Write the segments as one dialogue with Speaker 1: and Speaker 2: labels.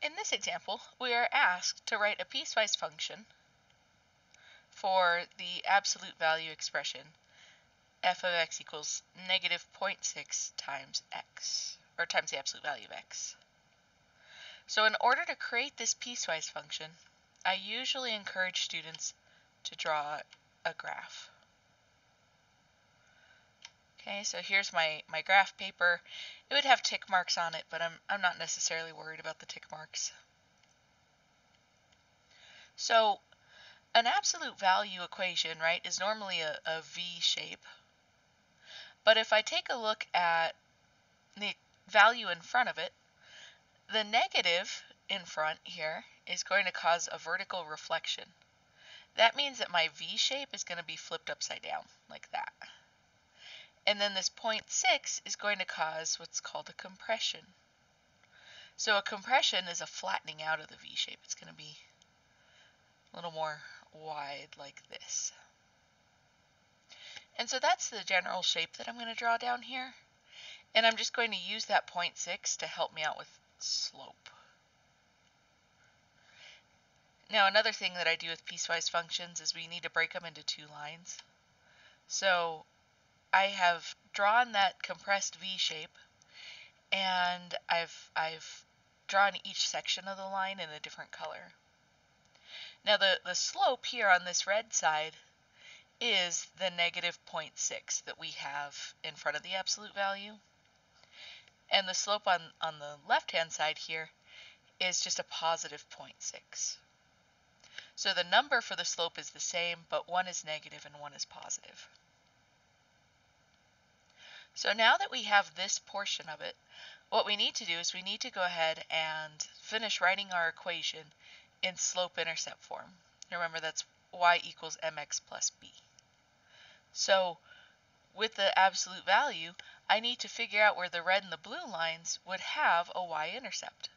Speaker 1: In this example, we are asked to write a piecewise function for the absolute value expression f of x equals negative 0.6 times x, or times the absolute value of x. So in order to create this piecewise function, I usually encourage students to draw a graph. Okay, so here's my graph paper. It would have tick marks on it, but I'm not necessarily worried about the tick marks. So an absolute value equation, right, is normally a V shape. But if I take a look at the value in front of it, the negative in front here is going to cause a vertical reflection. That means that my V shape is going to be flipped upside down, like that. And then this 0.6 is going to cause what's called a compression. So a compression is a flattening out of the V shape. It's going to be a little more wide like this. And so that's the general shape that I'm going to draw down here. And I'm just going to use that 0.6 to help me out with slope. Now another thing that I do with piecewise functions is we need to break them into two lines. So I have drawn that compressed V shape, and I've drawn each section of the line in a different color. Now the slope here on this red side is the negative 0.6 that we have in front of the absolute value. And the slope on the left-hand side here is just a positive 0.6. So the number for the slope is the same, but one is negative and one is positive. So now that we have this portion of it, what we need to do is we need to go ahead and finish writing our equation in slope-intercept form. Remember, that's y equals mx plus b. So with the absolute value, I need to figure out where the red and the blue lines would have a y-intercept.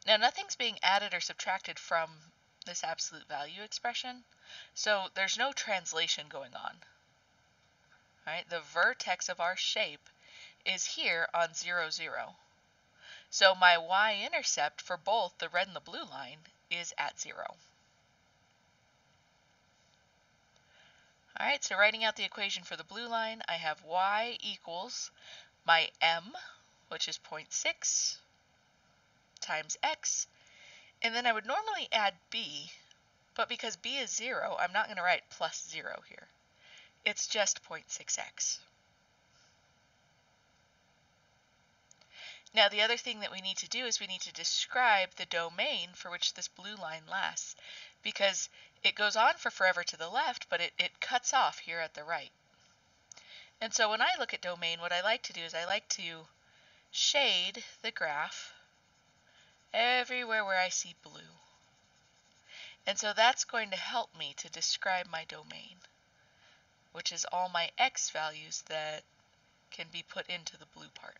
Speaker 1: Now nothing's being added or subtracted from this absolute value expression, so there's no translation going on. All right, the vertex of our shape is here on 0, 0. So my y-intercept for both the red and the blue line is at 0. All right, so writing out the equation for the blue line, I have y equals my m, which is 0.6, times x, and then I would normally add b, but because b is 0, I'm not going to write plus 0 here. It's just 0.6x. Now the other thing that we need to do is we need to describe the domain for which this blue line lasts, because it goes on for forever to the left, but it cuts off here at the right. And so when I look at domain, what I like to do is I like to shade the graph everywhere where I see blue. And so that's going to help me to describe my domain, which is all my x values that can be put into the blue part.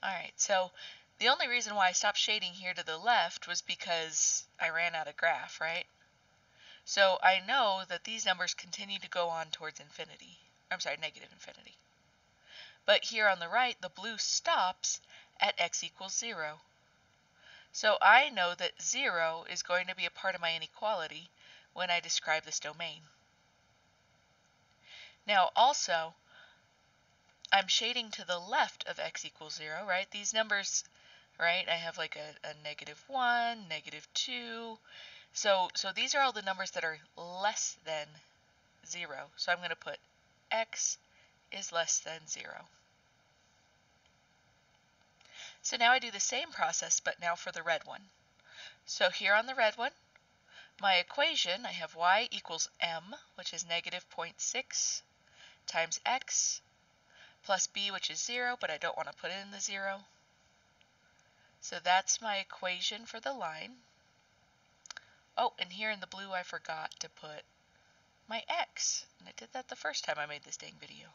Speaker 1: Alright, so the only reason why I stopped shading here to the left was because I ran out of graph, right? So I know that these numbers continue to go on towards infinity. I'm sorry, negative infinity. But here on the right, the blue stops at x equals 0. So I know that 0 is going to be a part of my inequality when I describe this domain. Now also, I'm shading to the left of x equals 0, right? These numbers, right, I have like a negative 1, negative 2. So these are all the numbers that are less than 0. So I'm going to put x is less than 0. So now I do the same process, but now for the red one. So here on the red one, my equation, I have y equals m, which is negative 0.6, times x, plus b, which is 0, but I don't want to put it in the 0. So that's my equation for the line. Oh, and here in the blue I forgot to put my x, and I did that the first time I made this dang video.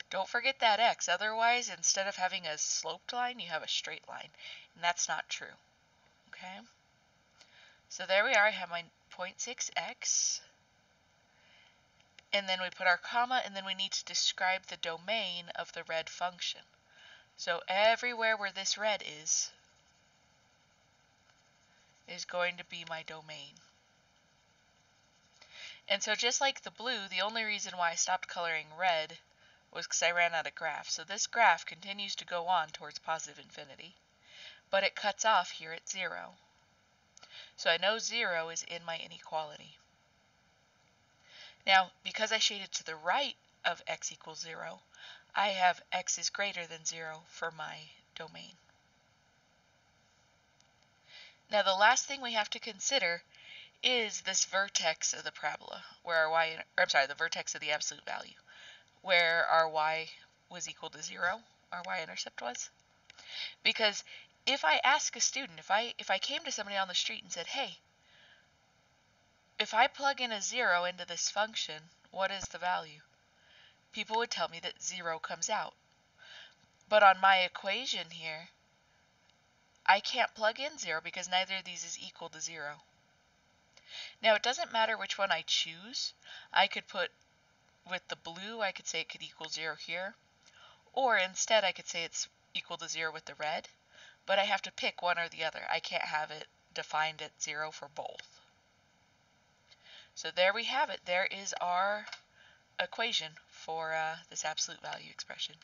Speaker 1: Don't forget that x, otherwise instead of having a sloped line, you have a straight line, and that's not true. Okay? So there we are, I have my 0.6x, and then we put our comma, and then we need to describe the domain of the red function. So everywhere where this red is going to be my domain. And so just like the blue, the only reason why I stopped coloring red was because I ran out of graph. So this graph continues to go on towards positive infinity, but it cuts off here at 0. So I know 0 is in my inequality. Now, because I shaded to the right of x equals 0, I have x is greater than 0 for my domain. Now, the last thing we have to consider is this vertex of the parabola, where our y, or I'm sorry, the vertex of the absolute value, where our y was equal to 0, our y-intercept was. Because if I ask a student, if I came to somebody on the street and said, hey, if I plug in a 0 into this function, what is the value? People would tell me that 0 comes out. But on my equation here, I can't plug in 0 because neither of these is equal to 0. Now, it doesn't matter which one I choose. I could put, with the blue, I could say it could equal 0 here. Or instead, I could say it's equal to 0 with the red. But I have to pick one or the other. I can't have it defined at 0 for both. So there we have it. There is our equation for this absolute value expression.